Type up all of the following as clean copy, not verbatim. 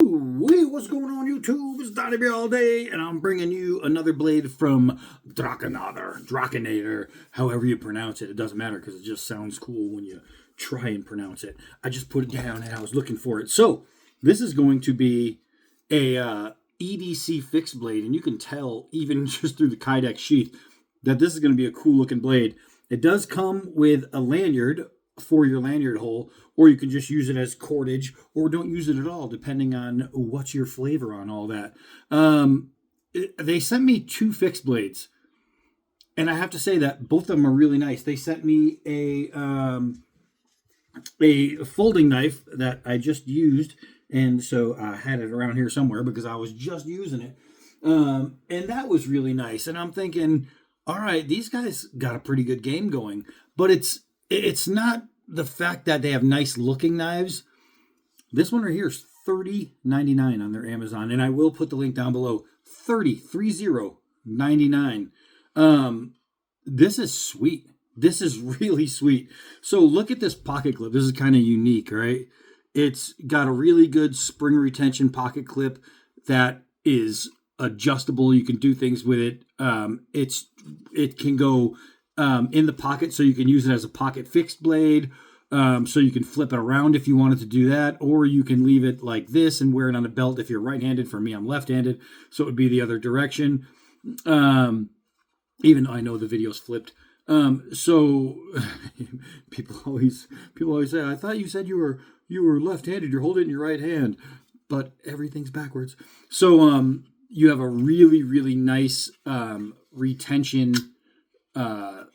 Hey, what's going on YouTube? It's Donnie all day, and I'm bringing you another blade from Drachenader, however you pronounce it. It doesn't matter because it just sounds cool when you try and pronounce it. I just put it down and I was looking for it. So this is going to be a EDC fixed blade, and you can tell even just through the Kydex sheath that this is going to be a cool looking blade. It does come with a lanyard for your lanyard hole, or you can just use it as cordage, or don't use it at all, depending on what's your flavor on all that. They sent me two fixed blades, and I have to say that both of them are really nice. They sent me a folding knife that I just used, and so I had it around here somewhere because I was just using it, and that was really nice. And I'm thinking, all right, these guys got a pretty good game going, but it's not the fact that they have nice looking knives. This one right here is $30.99 on their Amazon, and I will put the link down below. $30.99. This is sweet. This is really sweet. So look at this pocket clip. This is kind of unique, right? It's got a really good spring retention pocket clip that is adjustable. You can do things with it. It can go in the pocket, so you can use it as a pocket fixed blade, so you can flip it around if you wanted to do that, or you can leave it like this and wear it on a belt if you're right-handed. For me, I'm left-handed, so it would be the other direction, even though I know the video's flipped. So people always say, I thought you said you were left-handed, you're holding it in your right hand, but everything's backwards. So you have a really, really nice retention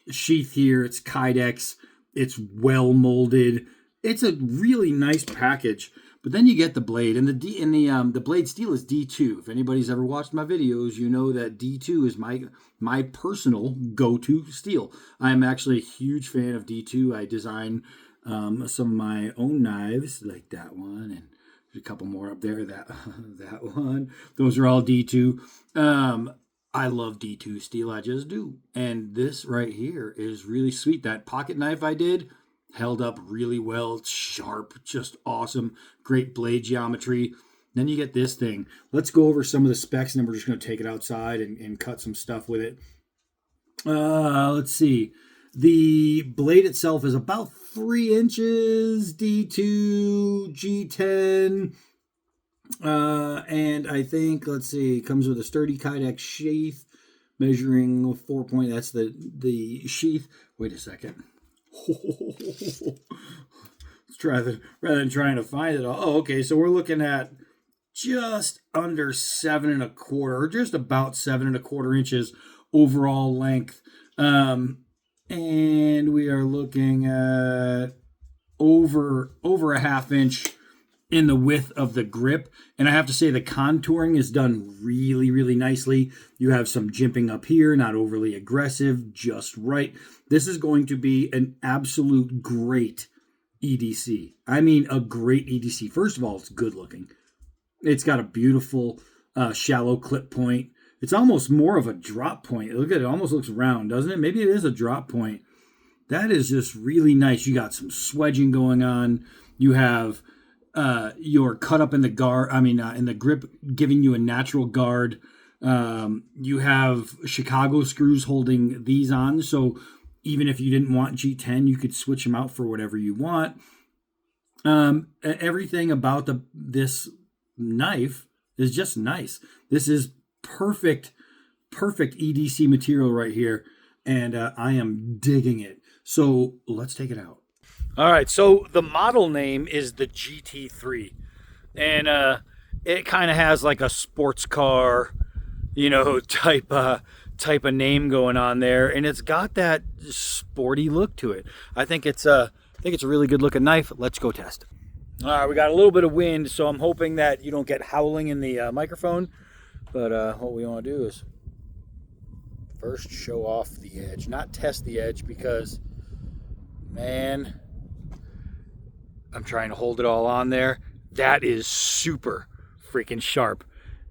sheath here. It's Kydex. It's well molded. It's a really nice package. But then you get the blade, and the blade steel is D2. If anybody's ever watched my videos, you know that D2 is my personal go-to steel. I am actually a huge fan of D2. I design some of my own knives, like that one, and there's a couple more up there. That one. Those are all D2. I love D2 steel, I just do. And this right here is really sweet. That pocket knife I did held up really well. It's sharp, just awesome. Great blade geometry. Then you get this thing. Let's go over some of the specs, and then we're just going to take it outside and cut some stuff with it. Let's see. The blade itself is about 3 inches, D2, G10. And I think, let's see, it comes with a sturdy Kydex sheath measuring 4 point. That's the sheath. Wait a second. Let's try that rather than trying to find it all. Oh, okay. So we're looking at just under 7 1/4, or just about 7 1/4 inches overall length. And we are looking at over a ½ inch in the width of the grip. And I have to say the contouring is done really, really nicely. You have some jimping up here, not overly aggressive, just right. This is going to be an absolute great EDC. I mean, a great EDC. First of all, it's good looking. It's got a beautiful shallow clip point. It's almost more of a drop point. Look at it, it almost looks round, doesn't it? Maybe it is a drop point. That is just really nice. You got some swedging going on. You have your cut up in the guard, in the grip, giving you a natural guard. You have Chicago screws holding these on, so even if you didn't want G10, you could switch them out for whatever you want. Everything about this knife is just nice. This is perfect EDC material right here, and I am digging it. So let's take it out. All right, so the model name is the GT3, and it kind of has like a sports car, type of name going on there, and it's got that sporty look to it. I think it's a really good looking knife. Let's go test it. All right, we got a little bit of wind, so I'm hoping that you don't get howling in the microphone. But what we want to do is first show off the edge, not test the edge, because, man, I'm trying to hold it all on there. That is super freaking sharp.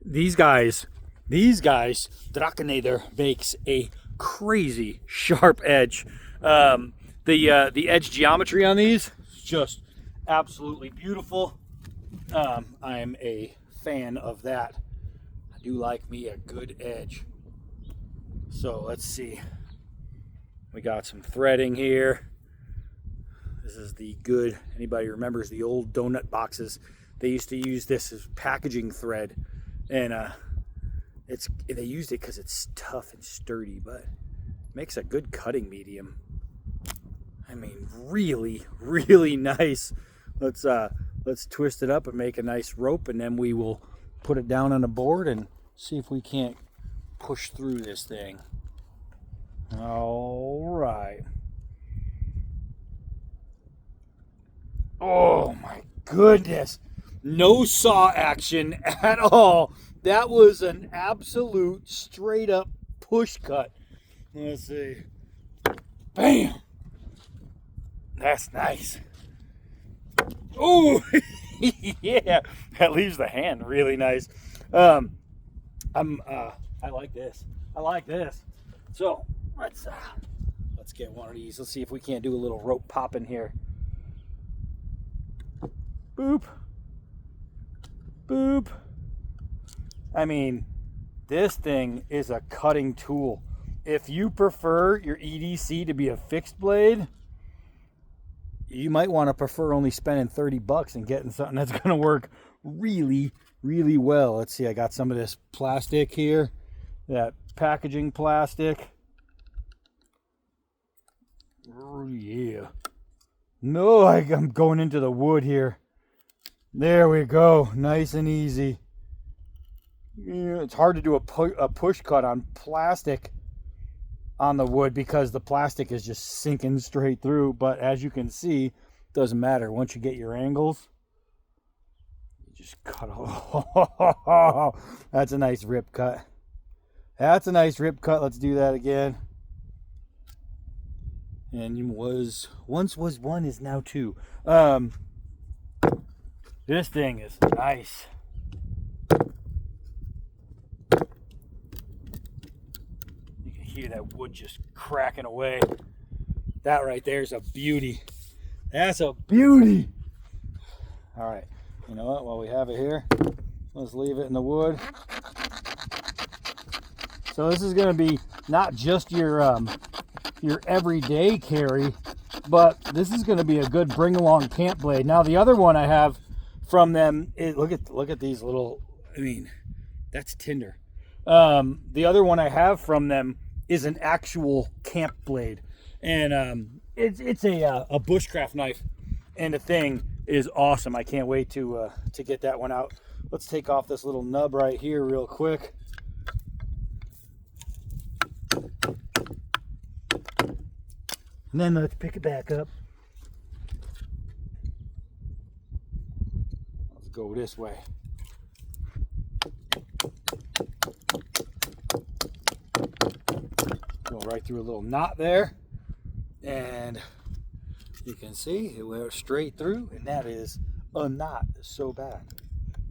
These guys, Drachenader makes a crazy sharp edge. The edge geometry on these is just absolutely beautiful. I am a fan of that. I do like me a good edge. So let's see. We got some threading here. This is the good, anybody remembers the old donut boxes? They used to use this as packaging thread, and they used it because it's tough and sturdy, but makes a good cutting medium. I mean, really, really nice. Let's twist it up and make a nice rope, and then we will put it down on a board and see if we can't push through this thing. All right. Oh my goodness. No saw action at all. That was an absolute straight up push cut. Let's see. Bam. That's nice. Oh, yeah. That leaves the hand really nice. I like this. I like this. So let's get one of these. Let's see if we can't do a little rope popping here. Boop. Boop. I mean, this thing is a cutting tool. If you prefer your EDC to be a fixed blade, you might want to prefer only spending $30 and getting something that's going to work really, really well. Let's see, I got some of this plastic here, that packaging plastic. Oh, yeah. No, I'm going into the wood here. There we go. Nice and easy. Yeah, it's hard to do a push cut on plastic on the wood because the plastic is just sinking straight through. But as you can see, it doesn't matter. Once you get your angles, you just cut off. That's a nice rip cut. That's a nice rip cut. Let's do that again. And once was one is now two. This thing is nice. You can hear that wood just cracking away. That right there is a beauty. That's a beauty. All right. You know what? While we have it here, let's leave it in the wood. So this is going to be not just your everyday carry, but this is going to be a good bring along camp blade. Now the other one I have from them is, look at these little, I mean, that's tinder. The other one I have from them is an actual camp blade, and it's a bushcraft knife, and the thing is awesome. I can't wait to get that one out. Let's take off this little nub right here real quick. And then let's pick it back up. Let's go this way. Go right through a little knot there. And you can see it went straight through, and that is a knot. So bad.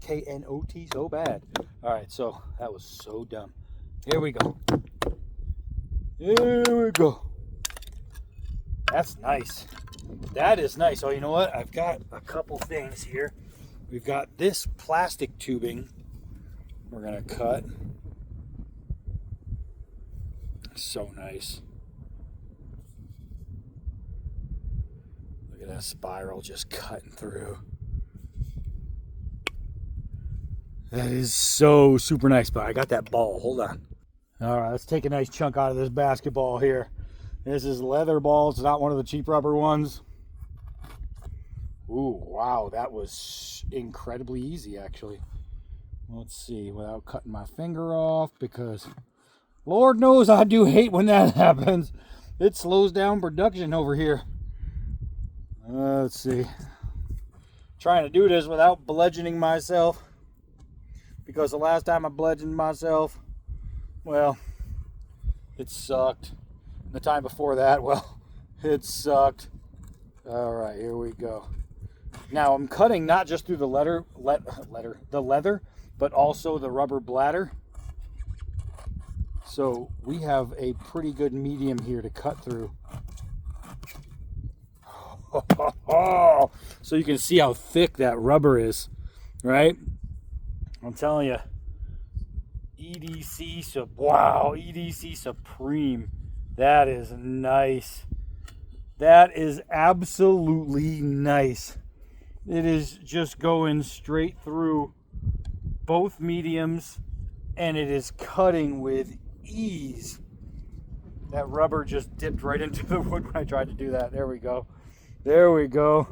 K-N-O-T, so bad. All right, so that was so dumb. Here we go. Here we go. That's nice. That is nice. Oh, you know what? I've got a couple things here. We've got this plastic tubing we're going to cut. So nice. Look at that spiral just cutting through. That is so super nice. But I got that ball. Hold on. All right, let's take a nice chunk out of this basketball here. This is leather balls, not one of the cheap rubber ones. Ooh, wow, that was incredibly easy, actually. Let's see, without cutting my finger off, because Lord knows I do hate when that happens. It slows down production over here. Let's see. Trying to do this without bludgeoning myself, because the last time I bludgeoned myself, well, it sucked. The time before that, well, it sucked. All right, here we go. Now I'm cutting not just through the leather, but also the rubber bladder. So we have a pretty good medium here to cut through. So you can see how thick that rubber is. right? I'm telling you, wow, EDC Supreme. That is nice. That is absolutely nice. It is just going straight through both mediums, and it is cutting with ease. That rubber just dipped right into the wood when I tried to do that. There we go. There we go.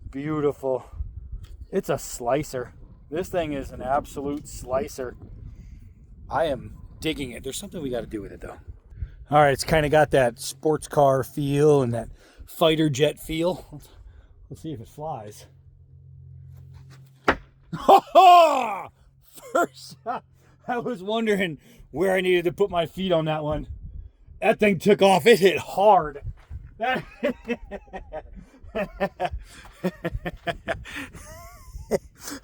Beautiful. It's a slicer. This thing is an absolute slicer. I am digging it. There's something we got to do with it, though. All right, it's kind of got that sports car feel and that fighter jet feel. Let's see if it flies. First shot, I was wondering where I needed to put my feet on that one. That thing took off. It hit hard.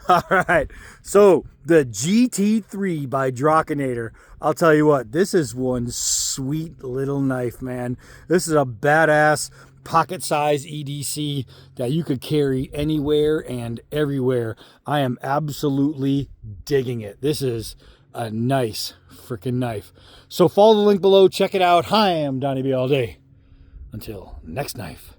All right, so the GT3 by Drachenader. I'll tell you what, this is one sweet little knife, man. This is a badass pocket-size EDC that you could carry anywhere and everywhere. I am absolutely digging it. This is a nice freaking knife. So follow the link below, check it out. I am Donnie B all day. Until next knife.